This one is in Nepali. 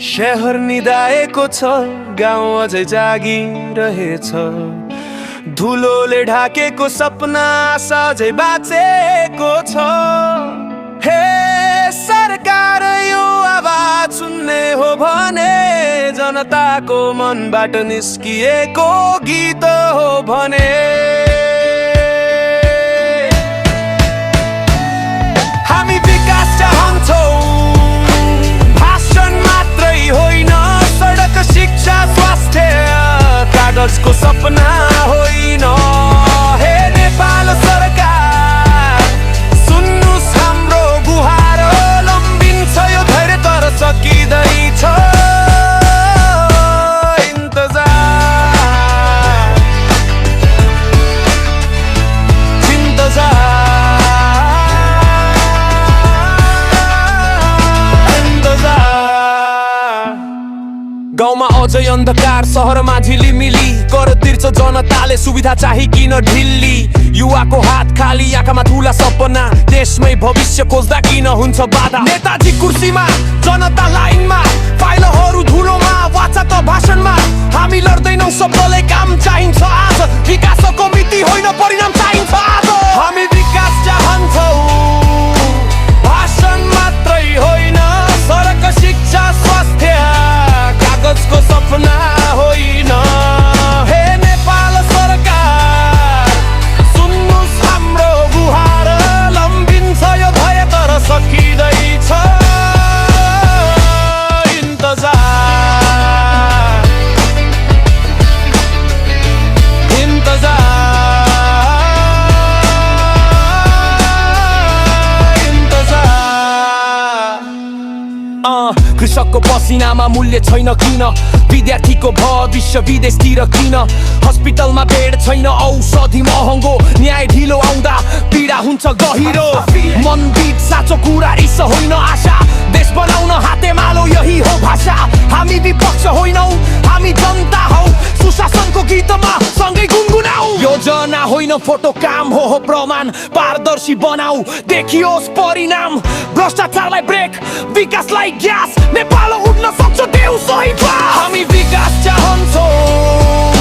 शहर निदाएको छ, गाउँ अझै जागिरहेछ। धुलोले ढाकेको सपना सजै बाँचेको छ। हे सरकार, यो आवाज सुन्ने हो भने जनताको मनबाट निस्किएको गीत हो भने। हामी विकास चाहन्छौँ, भाषण मात्रै होइन, सडक, शिक्षा, स्वास्थ्य, कागजको सपना होइन। हे नेपाल सरकार, सुन्नुस् हाम्रो गुहार, लम्बिन्छ यो धैर्य तर सकिँदैछ इन्तजार। गाउँमा अझै अन्धकार, सहरमा झिलिमिली, कर तिर्छ जनताले, सुविधा चाहिँ किन ढिल्ली। युवाको हात खाली, आँखामा ठुला सपना, देशमै भविष्य खोज्दा किन हुन्छ बाधा। नेताजी कुर्सीमा, जनता लाइनमा, फाइलहरू धुलोमा, वाचा त भाषणमा। हामी लड्दैनौँ, सबैलाई काम चाहिन्छ आज, विकासको मिति होइन परिणाम चाहिन्छ आज। हामी विकास चाहन्छौँ, भाषण मात्रै होइन, सडक, शिक्षा, स्वास्थ्य, कागजको सपना होइन। हे नेपाल सरकार, सुन्नुस् हाम्रो गुहार, लम्बिन्छ यो धैर्य तर सकिँदैछ इन्तजार। कृषकको पसिनामा मूल्य छैन किन, विद्यार्थीको भविष्य विदेशतिर किन। हस्पिटलमा बेड छैन, औषधि महँगो, न्याय ढिलो आउँदा पीडा हुन्छ गहिरो। मनबित साँचो कुरा रिस होइन आशा, देश बनाउन हातेमालो यही हो भाषा। हामी विपक्ष होइनौ, हामी जनता हौ, सुशासनको गीतमा सँगै गुनगुनाऊ। योजना होइन फोटो, काम हो प्रमाण, पारदर्शी बनाऊ, देखियोस् परिणाम। भ्रष्टाचारलाई ब्रेक, विकासलाई ग्यास, नेपाल उठ्न सक्छ देऊ सही। हामी विकास चाहन्छौँ,